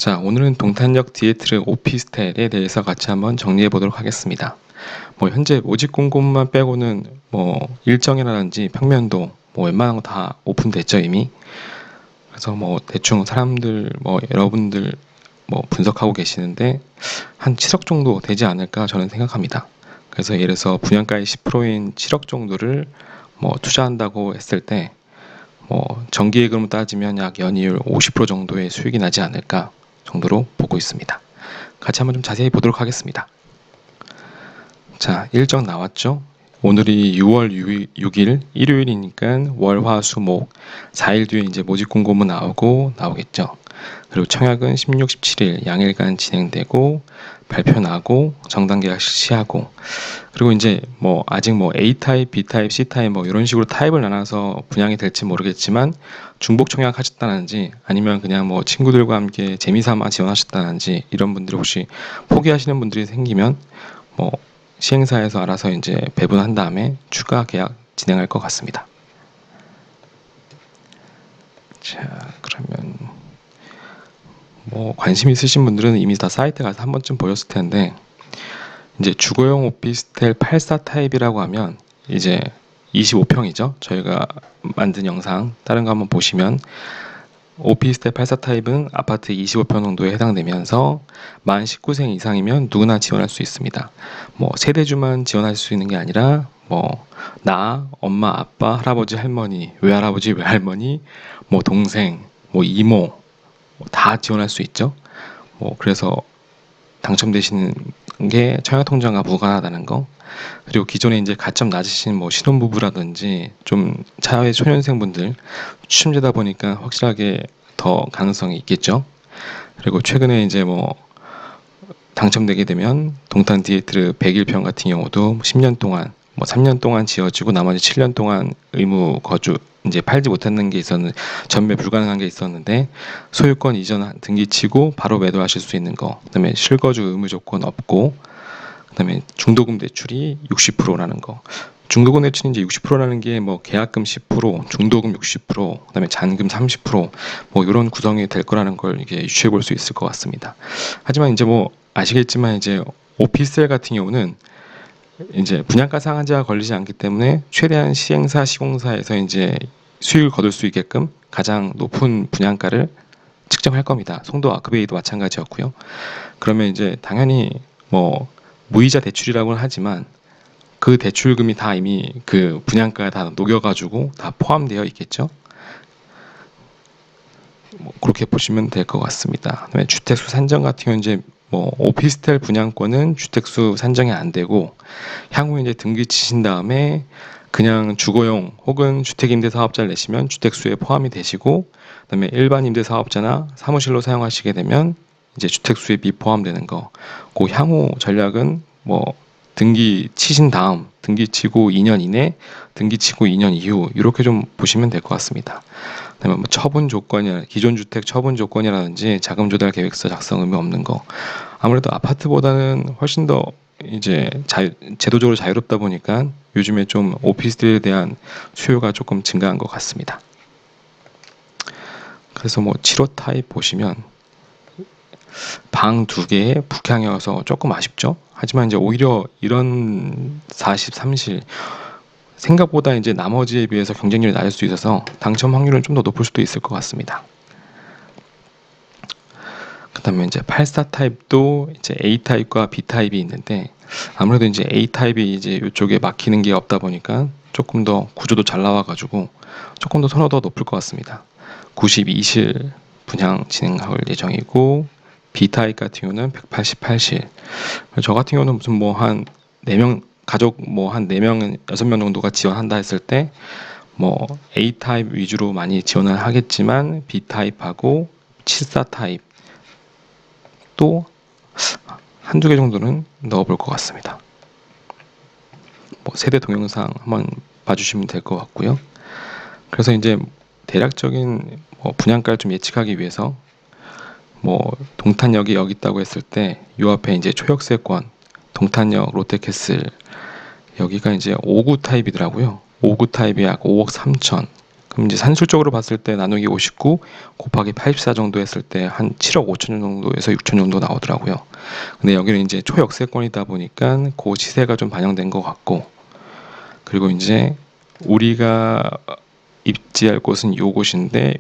자, 오늘은 동탄역 디에트르 오피스텔에 대해서 같이 한번 정리해 보도록 하겠습니다. 현재 모집 공고만 빼고는 일정이라든지 평면도 웬만한 거 다 오픈됐죠, 이미. 그래서 대충 사람들 여러분들 분석하고 계시는데 한 7억 정도 되지 않을까 저는 생각합니다. 그래서 예를 들어서 분양가의 10%인 7억 정도를 투자한다고 했을 때 정기예금으로 따지면 약 연이율 50% 정도의 수익이 나지 않을까 정도로 보고 있습니다. 같이 한번 좀 자세히 보도록 하겠습니다. 자, 일정 나왔죠? 오늘이 6월 6일 일요일이니까 월, 화, 수, 목 4일 뒤에 이제 모집 공고문 나오겠죠. 그리고 청약은 16, 17일 양일간 진행되고 발표 나고 정당 계약 실시하고, 그리고 이제 아직 A 타입, B 타입, C 타입 이런 식으로 타입을 나눠서 분양이 될지 모르겠지만 중복 청약 하셨다는지 아니면 그냥 친구들과 함께 재미삼아 지원하셨다는지 이런 분들이 혹시 포기하시는 분들이 생기면 시행사에서 알아서 이제 배분한 다음에 추가 계약 진행할 것 같습니다. 자, 그러면 관심 있으신 분들은 이미 다 사이트 가서 한 번쯤 보셨을 텐데, 이제 주거용 오피스텔 84 타입이라고 하면 이제 25평이죠. 저희가 만든 영상 다른 거 한번 보시면 오피스텔 84 타입은 아파트 25평 정도에 해당되면서 만 19세 이상이면 누구나 지원할 수 있습니다. 세대주만 지원할 수 있는 게 아니라 나, 엄마, 아빠, 할아버지, 할머니, 외할아버지, 외할머니, 동생, 이모 다 지원할 수 있죠. 그래서 당첨되시는 게 청약통장과 무관하다는 거, 그리고 기존에 이제 가점 낮으신 신혼부부라든지 좀 사회 초년생분들 추첨제다 보니까 확실하게 더 가능성이 있겠죠. 그리고 최근에 이제 당첨되게 되면 동탄 디에트르 101평 같은 경우도 10년 동안 3년 동안 지어지고 나머지 7년 동안 의무 거주, 이제 팔지 못했는 게 있었는데 전매 불가능한 게 있었는데 소유권 이전 등기치고 바로 매도하실 수 있는 거, 그다음에 실거주 의무 조건 없고, 그다음에 중도금 대출이 60%라는 거. 중도금 대출이 이제 60%라는 게 계약금 10%, 중도금 60%, 그다음에 잔금 30% 이런 구성이 될 거라는 걸 이게 유추해 볼 수 있을 것 같습니다. 하지만 이제 아시겠지만 이제 오피스텔 같은 경우는 이제 분양가 상한제가 걸리지 않기 때문에 최대한 시행사, 시공사에서 이제 수익을 거둘 수 있게끔 가장 높은 분양가를 측정할 겁니다. 송도 아크베이도 마찬가지였고요. 그러면 이제 당연히 무이자 대출이라고는 하지만 그 대출금이 다 이미 그 분양가에 다 녹여가지고 다 포함되어 있겠죠. 그렇게 보시면 될 것 같습니다. 그다음에 주택수 산정 같은 경우는 이제 오피스텔 분양권은 주택수 산정이 안 되고 향후에 이제 등기 치신 다음에 그냥 주거용 혹은 주택임대사업자를 내시면 주택수에 포함이 되시고, 그다음에 일반 임대사업자나 사무실로 사용하시게 되면 이제 주택수에 미포함되는 거. 그 향후 전략은 등기 치신 다음, 등기 치고 2년 이내, 등기 치고 2년 이후 이렇게 좀 보시면 될 것 같습니다. 그다음에 처분 조건이나 기존 주택 처분 조건이라든지 자금 조달 계획서 작성 의무 없는 거. 아무래도 아파트보다는 훨씬 더 이제 제도적으로 자유롭다 보니까 요즘에 좀 오피스텔에 대한 수요가 조금 증가한 것 같습니다. 그래서 7호 타입 보시면 방 2개에 북향이어서 조금 아쉽죠. 하지만 이제 오히려 이런 40, 30실 생각보다 이제 나머지에 비해서 경쟁률이 낮을 수 있어서 당첨 확률은 좀 더 높을 수도 있을 것 같습니다. 그다음에 이제 84 타입도 이제 A 타입과 B 타입이 있는데 아무래도 이제 A 타입이 이제 이쪽에 막히는 게 없다 보니까 조금 더 구조도 잘 나와가지고 조금 더 선호도가 높을 것 같습니다. 92실 분양 진행할 예정이고, B 타입 같은 경우는 188실. 저 같은 경우는 무슨 한 4명 가족 한 4명, 6명 정도가 지원한다 했을 때 A 타입 위주로 많이 지원을 하겠지만 B 타입하고 74 타입 또 한두 개 정도는 넣어볼 것 같습니다. 세대 동영상 한번 봐주시면 될 것 같고요. 그래서 이제 대략적인 분양가를 좀 예측하기 위해서 동탄역이 여기 있다고 했을 때 요 앞에 이제 초역세권, 동탄역, 롯데캐슬 여기가 이제 5구 타입이더라고요. 5구 타입이 약 5억 3천, 그럼 이제 산술적으로 봤을 때 나누기 59 곱하기 84 정도 했을 때 한 7억 5천 정도에서 6천 정도 나오더라고요. 근데 여기는 이제 초역세권이다 보니까 그 시세가 좀 반영된 것 같고, 그리고 이제 우리가 입지할 곳은 요곳인데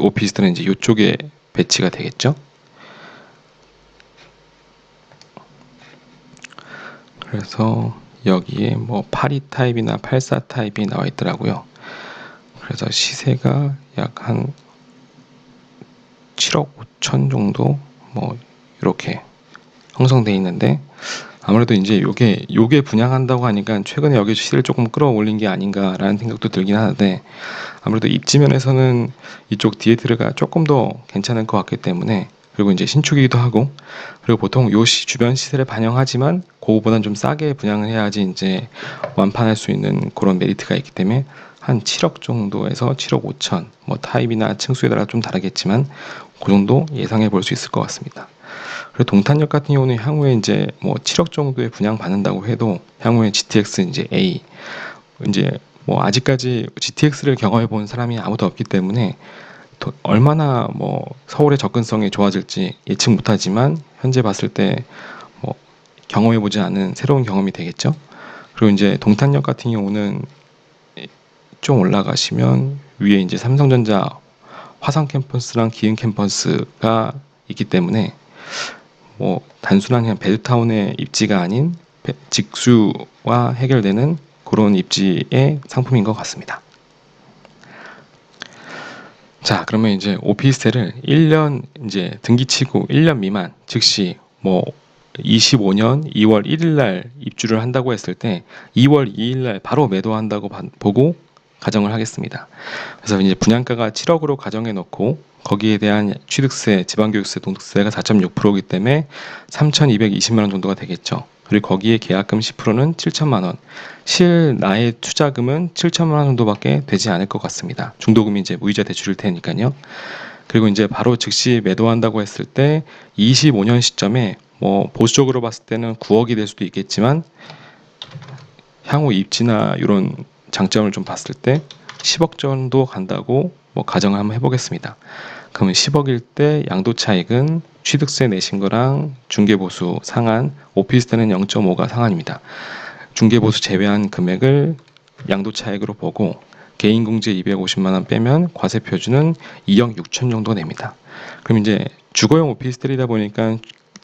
오피스텔은 이제 이쪽에 배치가 되겠죠. 그래서 여기에 뭐 82 타입이나 84 타입이 나와 있더라고요. 그래서 시세가 약 한 7억 5천 정도 뭐 이렇게 형성돼 있는데, 아무래도 이제 요게 분양한다고 하니까 최근에 여기 시세를 조금 끌어올린 게 아닌가라는 생각도 들긴 하는데, 아무래도 입지면에서는 이쪽 디에트르가 조금 더 괜찮을 것 같기 때문에, 그리고 이제 신축이기도 하고, 그리고 보통 요 주변 시세를 반영하지만 그거보단 좀 싸게 분양을 해야지 이제 완판할 수 있는 그런 메리트가 있기 때문에 한 7억 정도에서 7억 5천, 뭐 타입이나 층수에 따라 좀 다르겠지만 그 정도 예상해 볼 수 있을 것 같습니다. 그리고 동탄역 같은 경우는 향후에 이제 뭐 7억 정도에 분양 받는다고 해도 향후에 GTX 이제 A, 이제 뭐 아직까지 GTX를 경험해 본 사람이 아무도 없기 때문에 얼마나 뭐 서울의 접근성이 좋아질지 예측 못하지만, 현재 봤을 때 뭐 경험해 보지 않은 새로운 경험이 되겠죠. 그리고 이제 동탄역 같은 경우는 좀 올라가시면 위에 이제 삼성전자 화성 캠퍼스랑 기흥 캠퍼스가 있기 때문에 뭐 단순한 그냥 베드타운의 입지가 아닌 직수와 해결되는 그런 입지의 상품인 것 같습니다. 자, 그러면 이제 오피스텔을 1년 이제 등기치고 1년 미만, 즉시 뭐 25년 2월 1일 날 입주를 한다고 했을 때 2월 2일 날 바로 매도한다고 보고 가정을 하겠습니다. 그래서 이제 분양가가 7억으로 가정해 놓고 거기에 대한 취득세, 지방교육세, 동득세가 4.6%이기 때문에 3,220만 원 정도가 되겠죠. 그리고 거기에 계약금 10%는 7천만 원, 실 나의 투자금은 7천만 원 정도밖에 되지 않을 것 같습니다. 중도금이 이제 무이자 대출일 테니까요. 그리고 이제 바로 즉시 매도한다고 했을 때 25년 시점에 뭐 보수적으로 봤을 때는 9억이 될 수도 있겠지만, 향후 입지나 이런 장점을 좀 봤을 때 10억 정도 간다고 뭐 가정을 한번 해보겠습니다. 그러면 10억일 때 양도 차익은 취득세 내신 거랑 중개보수 상한, 오피스텔은 0.5가 상한입니다. 중개보수 제외한 금액을 양도 차익으로 보고 개인공제 250만 원 빼면 과세 표준은 2억 6천 정도 냅니다. 그럼 이제 주거용 오피스텔이다 보니까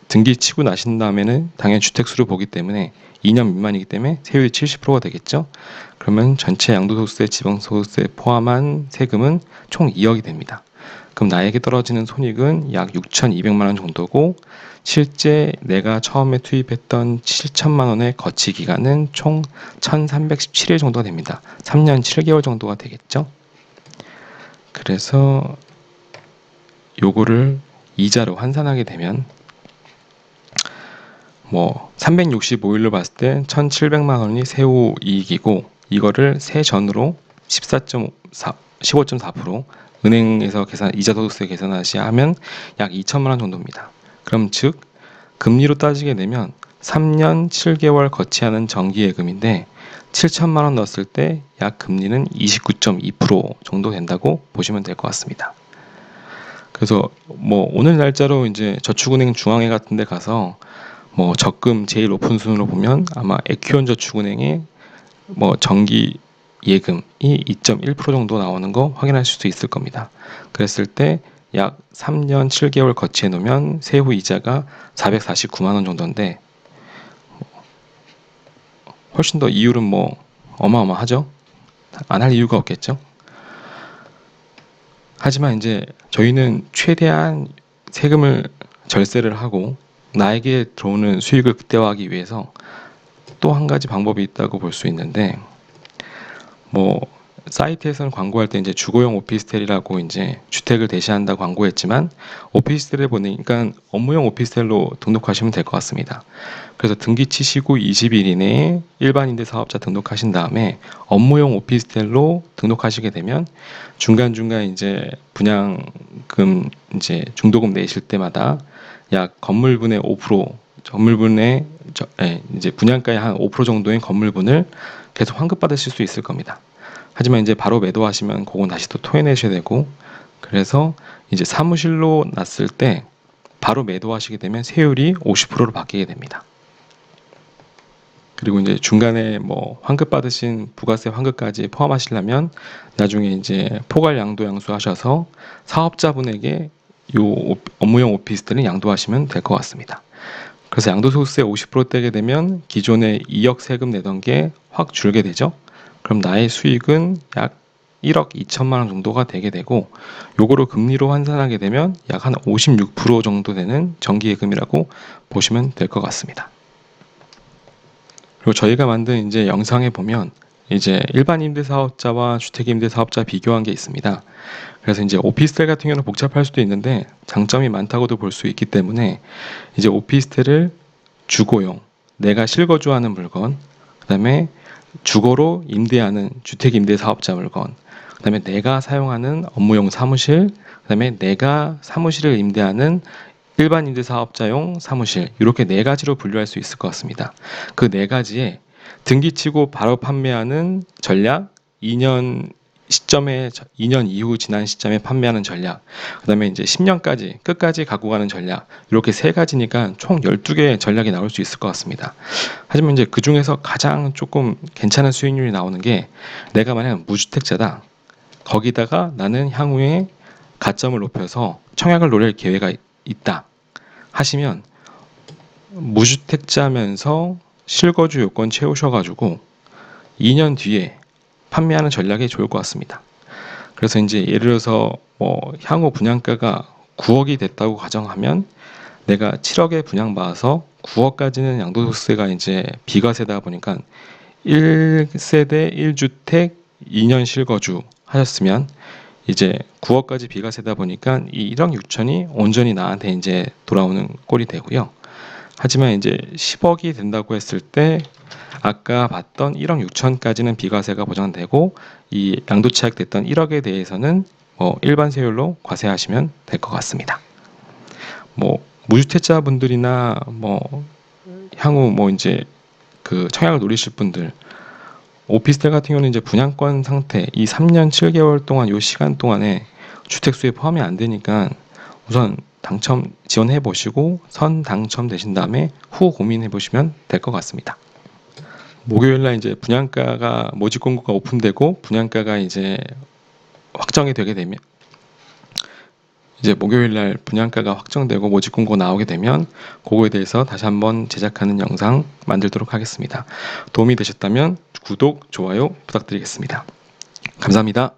등기 치고 나신 다음에는 당연히 주택수를 보기 때문에 2년 미만이기 때문에 세율이 70%가 되겠죠. 그러면 전체 양도소득세, 지방소득세 포함한 세금은 총 2억이 됩니다. 그럼 나에게 떨어지는 손익은 약 6,200만 원 정도고, 실제 내가 처음에 투입했던 7천만 원의 거치 기간은 총 1,317일 정도가 됩니다. 3년 7개월 정도가 되겠죠. 그래서 요거를 이자로 환산하게 되면 뭐 365일로 봤을 때 1,700만 원이 세후 이익이고, 이거를 세전으로 15.4% 은행에서 이자 소득세 계산하시 하면 약 2천만 원 정도입니다. 그럼 즉 금리로 따지게 되면 3년 7개월 거치하는 정기예금인데 7천만 원 넣었을 때 약 금리는 29.2% 정도 된다고 보시면 될 것 같습니다. 그래서 뭐 오늘 날짜로 이제 저축은행 중앙회 같은 데 가서 뭐 적금 제일 높은 순으로 보면 아마 에큐원 저축은행의 뭐 정기 예금이 2.1% 정도 나오는 거 확인할 수도 있을 겁니다. 그랬을 때 약 3년 7개월 거치해 놓으면 세후 이자가 449만 원 정도인데, 훨씬 더 이율은 뭐 어마어마하죠. 안 할 이유가 없겠죠. 하지만 이제 저희는 최대한 세금을 절세를 하고 나에게 들어오는 수익을 극대화하기 위해서 또 한 가지 방법이 있다고 볼 수 있는데, 뭐 사이트에서는 광고할 때 이제 주거용 오피스텔이라고 이제 주택을 대시한다고 광고했지만, 오피스텔에 보니까 업무용 오피스텔로 등록하시면 될 것 같습니다. 그래서 등기 치시고 20일 이내에 일반임대 사업자 등록하신 다음에 업무용 오피스텔로 등록하시게 되면 중간중간 이제 분양금 이제 중도금 내실 때마다 약 건물분의 5%, 건물분의 이제 분양가의 한 5% 정도의 건물분을 계속 환급받으실 수 있을 겁니다. 하지만 이제 바로 매도하시면 그건 다시 또 토해내셔야 되고, 그래서 이제 사무실로 놨을 때 바로 매도하시게 되면 세율이 50%로 바뀌게 됩니다. 그리고 이제 중간에 뭐 환급 받으신 부가세 환급까지 포함하시려면 나중에 이제 포괄 양도 양수하셔서 사업자분에게 요 업무용 오피스텔은 양도하시면 될 것 같습니다. 그래서 양도소득세 50% 떼게 되면 기존에 2억 세금 내던 게 확 줄게 되죠. 그럼 나의 수익은 약 1억 2천만 원 정도가 되게 되고, 요거를 금리로 환산하게 되면 약 한 56% 정도 되는 정기예금이라고 보시면 될 것 같습니다. 그리고 저희가 만든 이제 영상에 보면 이제 일반 임대 사업자와 주택 임대 사업자 비교한 게 있습니다. 그래서 이제 오피스텔 같은 경우는 복잡할 수도 있는데 장점이 많다고도 볼 수 있기 때문에 이제 오피스텔을 주거용, 내가 실거주하는 물건, 그다음에 주거로 임대하는 주택 임대 사업자 물건, 그다음에 내가 사용하는 업무용 사무실, 그다음에 내가 사무실을 임대하는 일반 임대 사업자용 사무실, 이렇게 네 가지로 분류할 수 있을 것 같습니다. 그 네 가지에 등기치고 바로 판매하는 전략, 2년 이후 지난 시점에 판매하는 전략, 그다음에 이제 10년까지 끝까지 갖고 가는 전략, 이렇게 세 가지니까 총 12개의 전략이 나올 수 있을 것 같습니다. 하지만 이제 그 중에서 가장 조금 괜찮은 수익률이 나오는 게, 내가 만약 무주택자다, 거기다가 나는 향후에 가점을 높여서 청약을 노릴 계획이 있다 하시면 무주택자면서 실거주 요건 채우셔가지고 2년 뒤에 판매하는 전략이 좋을 것 같습니다. 그래서 이제 예를 들어서 뭐 향후 분양가가 9억이 됐다고 가정하면 내가 7억에 분양받아서 9억까지는 양도소득세가 이제 비과세다 보니까 1세대 1주택 2년 실거주 하셨으면 이제 9억까지 비과세다 보니까 이 1억 6천이 온전히 나한테 이제 돌아오는 꼴이 되고요. 하지만 이제 10억이 된다고 했을 때 아까 봤던 1억 6천까지는 비과세가 보장되고, 이 양도차익 됐던 1억에 대해서는 뭐 일반 세율로 과세하시면 될 것 같습니다. 뭐 무주택자 분들이나 뭐 향후 뭐 이제 그 청약을 노리실 분들, 오피스텔 같은 경우는 이제 분양권 상태, 이 3년 7개월 동안 요 시간 동안에 주택수에 포함이 안 되니까 우선 당첨 지원해 보시고 선 당첨되신 다음에 후 고민해 보시면 될 것 같습니다. 목요일 날 이제 분양가가 모집 공고가 오픈되고 분양가가 이제 확정이 되게 되면, 이제 목요일 날 분양가가 확정되고 모집 공고 나오게 되면 그거에 대해서 다시 한번 제작하는 영상 만들도록 하겠습니다. 도움이 되셨다면 구독, 좋아요 부탁드리겠습니다. 감사합니다.